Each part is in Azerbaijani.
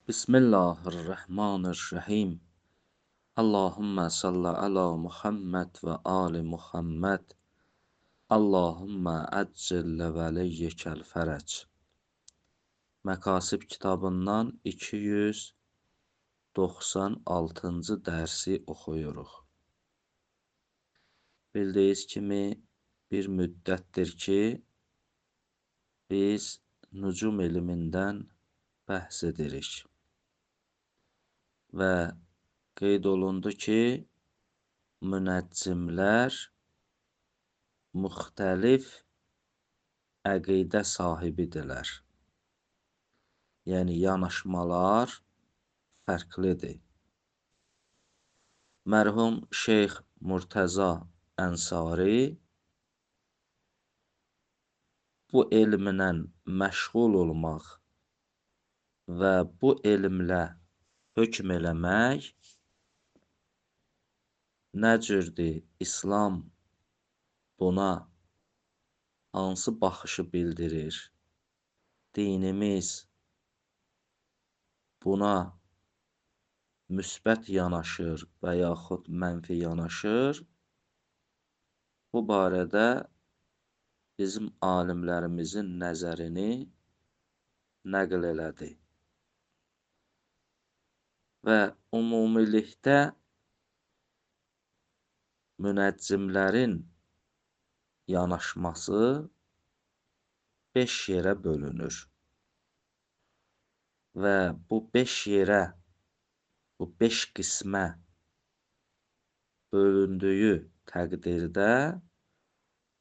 Bismillahirrahmanirrahim. Allahümme salli ala Muhammed ve ali Muhammed. Allahümme əccil vəliyyekel fərəc. Məkasib kitabından 296-cı dərsi oxuyuruq. Bildiyiniz kimi bir müddətdir ki, biz nücum elmindən bəhs edirik. Və qeyd olundu ki, münəccimlər müxtəlif əqidə sahibidirlər. Yəni, yanaşmalar fərqlidir. Mərhum Şeyx Murtəza Ənsari bu elmlə məşğul olmaq və bu elmlə hökm eləmək nə cürdür? İslam buna hansı baxışı bildirir? Dinimiz buna müsbət yanaşır və yaxud mənfi yanaşır? Bu barədə bizim alimlərimizin nəzərini nəql elədi. Və ümumilikdə münəccimlərin yanaşması 5 yerə bölünür. Və bu 5 yerə, bu 5 qismə bölündüyü təqdirdə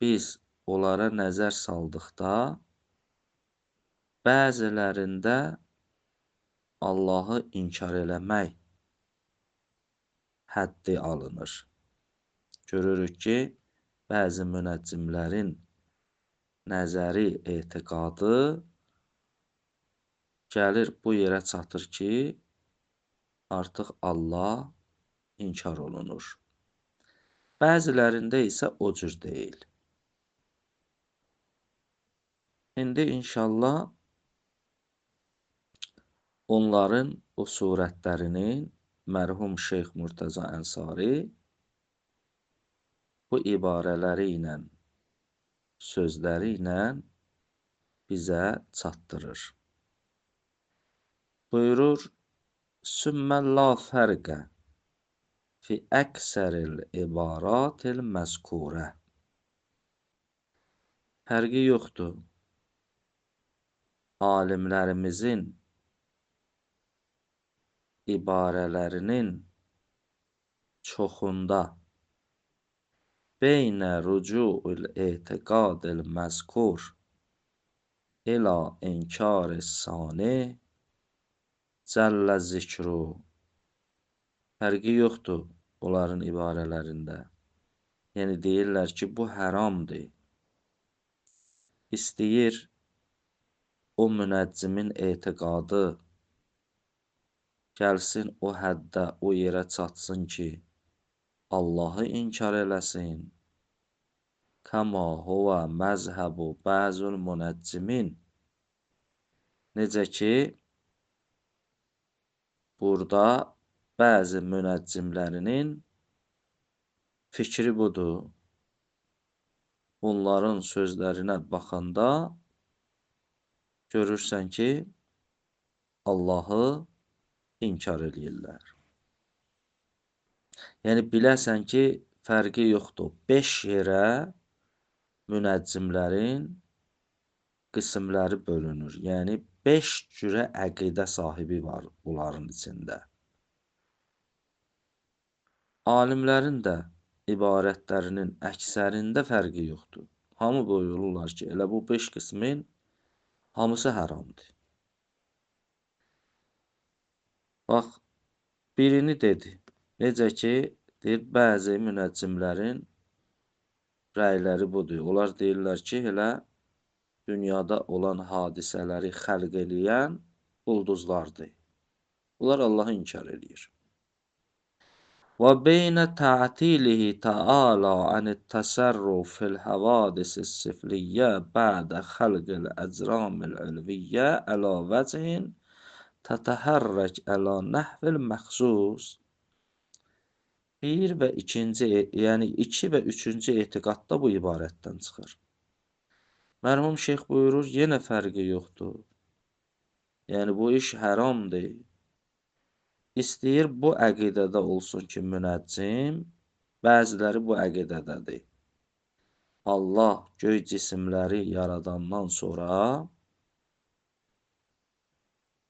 biz onlara nəzər saldıqda bəzilərində Allahı inkar eləmək həddi alınır. Görürük ki, bəzi münəccimlərin nəzəri, etiqadı gəlir bu yerə çatır ki, artıq Allah inkar olunur. Bəzilərində isə o cür deyil. İndi inşallah onların o surətlərinin mərhum Şeyx Murtəza Ənsari bu ibarələri ilə, sözləri ilə bizə çatdırır. Buyurur, Sümmə la fərqə fi əksəril ibaratil məzkurə. Fərqi yoxdur. Alimlərimizin ibarələrinin çoxunda beynə rücu'ul etiqadil məzkur ilə inkarı sani cəllə zikru. Fərqi yoxdur onların ibarələrində. Yəni, deyirlər ki, bu həramdır. İstəyir o münəccimin etiqadı gəlsin o həddə, o yerə çatsın ki, Allahı inkar eləsin. Kəma huvə məzhəbu bəzul münəccimin. Necə ki, burada bəzi münəccimlərinin fikri budur. Onların sözlərinə baxanda görürsən ki, Allahı inkar eləyirlər. Yəni, biləsən ki, fərqi yoxdur. 5 yerə münəccimlərin qismləri bölünür. Yəni, 5 cürə əqidə sahibi var bunların içində. Alimlərin də ibarətlərinin əksərində fərqi yoxdur. Hamı buyururlar ki, elə bu 5 qismin hamısı haramdır. Bax, birini dedi. Necə ki, deyir, bəzi münəccimlərin rəyləri budur. Onlar deyirlər ki, elə dünyada olan hadisələri xəlq eləyən ulduzlardır. Bunlar Allahı inkar edir. Və beynə ta'tilihi ta'ala anit təsərruf fil havadisis sifliyyə bədə xəlqil əcramil ülviyyə əla vəchin tətəhərrək əla nəhvil məxsus. Bir və ikinci, yəni 2 və 3-cü etiqadda bu ibarətdən çıxır. Mərhum şeyx buyurur, yenə fərqi yoxdur. Yəni bu iş haramdır. İstəyir bu əqidədə olsun ki, münəccim, bəziləri bu əqidədədir. Allah göy cisimləri yaradandan sonra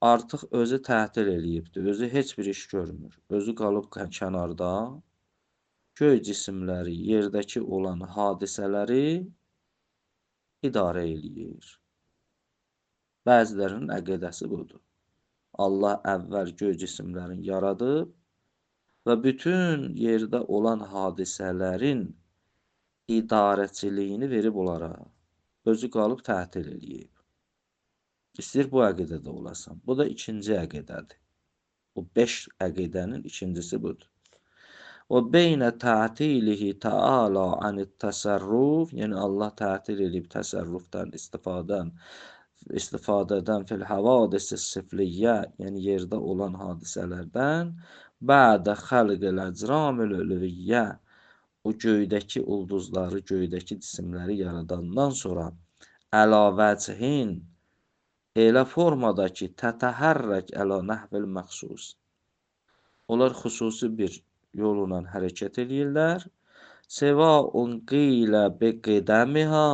artıq özü tətil eləyibdir. Özü heç bir iş görmür. Özü qalıb kənarda göy cisimləri, yerdəki olan hadisələri idarə eləyir. Bəzilərinin əqidəsi budur. Allah əvvəl göy cisimlərini yaradıb və bütün yerdə olan hadisələrin idarəçiliyini verib onlara. Özü qalıb tətil eləyib. İstəyir bu əqidədə olasan. Bu da ikinci əqidədir. Bu 5 əqidənin ikincisi budur. O beynə tə'tilihi ta'ala anit təsərruf, yəni Allah tətil edib təsərrufdan istifadədən fil havadis-i sifliyyə, yəni yerdə olan hadisələrdən bədə xəlqil əcramil ülviyyə, o göydəki ulduzları, göydəki cisimləri yaradandan sonra əlavəcihin elə formada ki, tətəhərrək əla nəhvil məxsus. Onlar xüsusi bir yolla hərəkət edirlər. Sevaun qilə bi qidəmiha.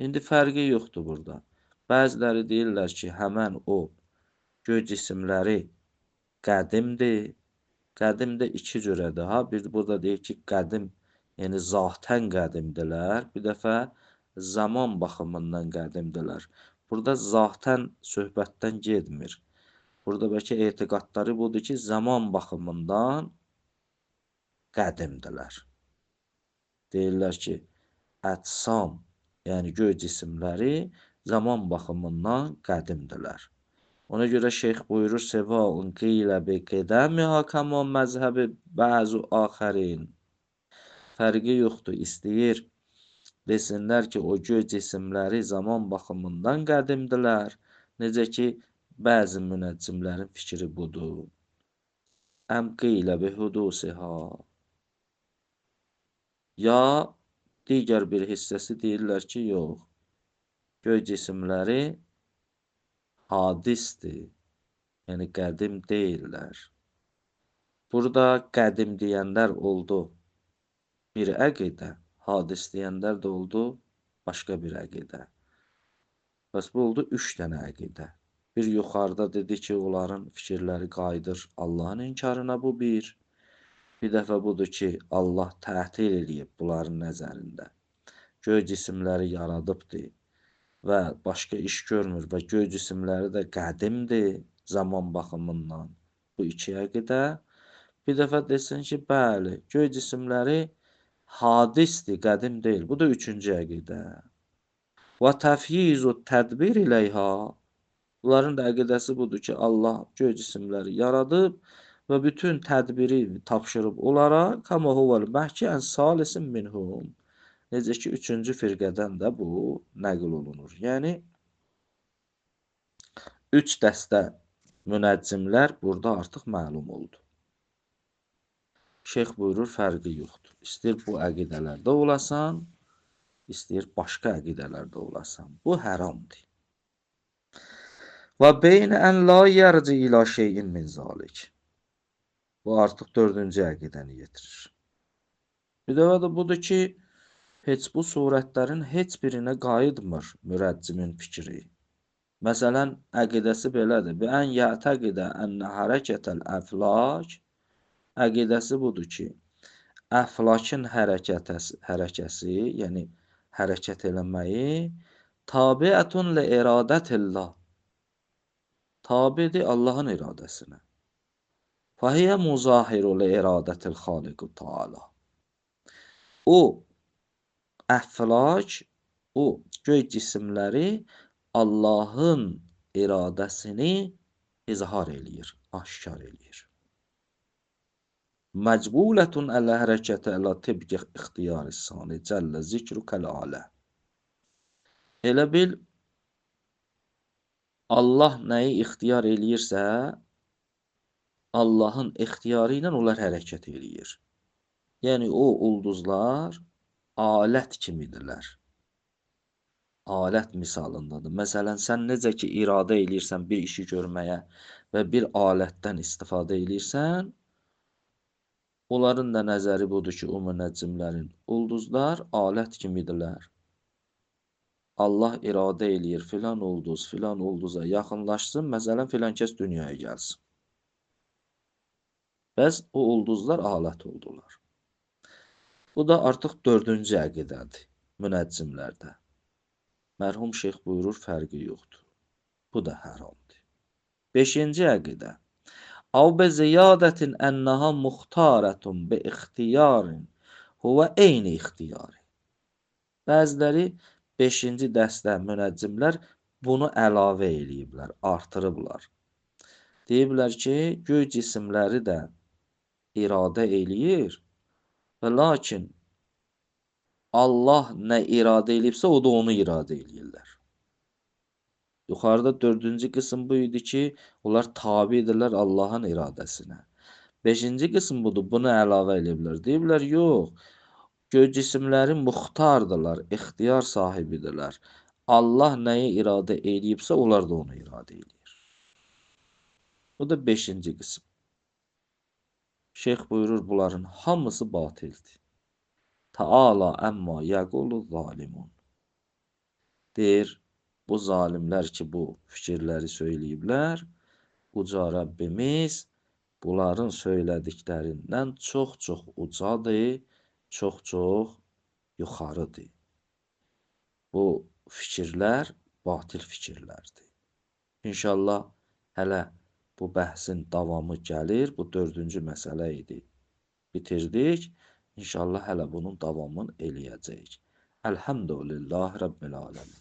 İndi fərqi yoxdur burada. Bəziləri deyirlər ki, həmən o göy cisimləri qədimdir. Qədim də iki cürədir. Bir burada deyir ki, qədim, yəni zatən qədimdilər. Bir dəfə zaman baxımından qədimdilər. Burada zatən söhbətdən getmir. Burada bəlkə etiqadları budur ki, zaman baxımından qədimdilər. Deyirlər ki, əcsam, yəni göy cisimləri zaman baxımından qədimdilər. Ona görə şeyx buyurur, Sevaun qilə bi qidəmiha kəma məzhəbi bəzu axərin. Fərqi yoxdur, istəyir desinlər ki, o göy cisimləri zaman baxımından qədimdilər. Necə ki, bəzi münəccimlərin fikri budur. Əm qilə bi hudusiha. Ya digər bir hissəsi deyirlər ki, yox. Göy cisimləri hadisdir. Yəni qədim deyirlər. Burada qədim deyənlər oldu bir əqidə. Hadis deyənlər də oldu başqa bir əqidə. Bəs bu oldu 3 dənə əqidə. Bir yuxarıda dedi ki, onların fikirləri qayıdır Allahın inkarına, bu bir. Bir dəfə budur ki, Allah tətil eləyib bunların nəzərində. Göy cisimləri yaradıbdır və başqa iş görmür və göy cisimləri də qədimdir zaman baxımından. Bu 2 əqidə. Bir dəfə desin ki, bəli, göy cisimləri hadisdir, qədim deyil. Bu da 3-cü əqidə. Və təfyizu tədbir iləyha. Bunların da əqidəsi budur ki, Allah göy cisimləri yaradıb və bütün tədbiri tapşırıb onlara. Kəma huvel məhki ən salisin minhum. Necə ki, 3-cü firqədən də bu nəql olunur. Yəni, 3 dəstə münəccimlər burada artıq məlum oldu. Şeyx buyurur, fərqi yoxdur. İstəyir bu əqidələrdə olasan, istəyir başqa əqidələrdə olasan. Bu haramdır. Və beynə ən la yərci ilə şeyin min zalik. Bu artıq 4-cü əqidəni getirir. Bir dəfə də budur ki, heç bu surətlərin heç birinə qayıtmır mürəccimin fikri. Məsələn, əqidəsi belədir. Bi ən yətəqidə ən hərəkətəl əflak. Əqidəsi budur ki, əflakın hərəkəsi, yəni hərəkət eləməyi tabiətun li iradətillah. Tabidir Allahın iradəsinə. Fəhiyyə muzahiru li iradətil xaliqü taala. O əflak, o göy cisimləri Allahın iradəsini izhar eləyir, aşkar eləyir. Məcbulətun ələ hərəkətə ələ tibqi ixtiyari sani cəllə zikru kəl alə. Elə bil, Allah nəyi ixtiyar eləyirsə, Allahın ixtiyarı ilə onlar hərəkət eləyir. Yəni o ulduzlar alət kimidirlər. Alət misalındadır. Məsələn, sən necə ki iradə eləyirsən bir işi görməyə və bir alətdən istifadə eləyirsən, onların da nəzəri budur ki, o münəccimlərin ulduzlar alət kimidirlər. Allah iradə eləyir filan ulduza yaxınlaşsın, məsələn, filan kəs dünyaya gəlsin. Bəs o ulduzlar alət oldular. Bu da artıq 4-cü əqidədir münəccimlərdə. Mərhum şeyx buyurur, fərqi yoxdur. Bu da haramdır. 5-ci əqidə. Əv be ziyadətin ənnaha muxtarətun bi ixtiyarin huvə eyni ixtiyari. Bəziləri 5-ci dəstə münəccimlər bunu əlavə eləyiblər, artırıblar. Deyiblər ki, göy cisimləri də iradə eləyir və lakin Allah nə iradə eləyibsə, o da onu iradə eləyirlər. Yuxarıda 4-cü qism bu idi ki, onlar tabidirlər Allahın iradəsinə. 5-ci qism budur, bunu əlavə eləyiblər. Deyiblər, yox, göy cisimləri muxtardırlar, ixtiyar sahibidirlər. Allah nəyi iradə eləyibsə, onlar da onu iradə eləyir. Bu da 5-ci qism. Şeyx buyurur, bunların hamısı batildir. Taala əmma yəqulu zalimun. Deyir, bu zalimlər ki, bu fikirləri söyləyiblər, uca Rəbbimiz bunların söylədiklərindən çox-çox ucadır, çox-çox yuxarıdır. Bu fikirlər batil fikirlərdir. İnşallah hələ bu bəhsin davamı gəlir. Bu 4-cü məsələ idi. Bitirdik. İnşallah hələ bunun davamını eləyəcəyik. Elhamdülillah Rabbil aləmin.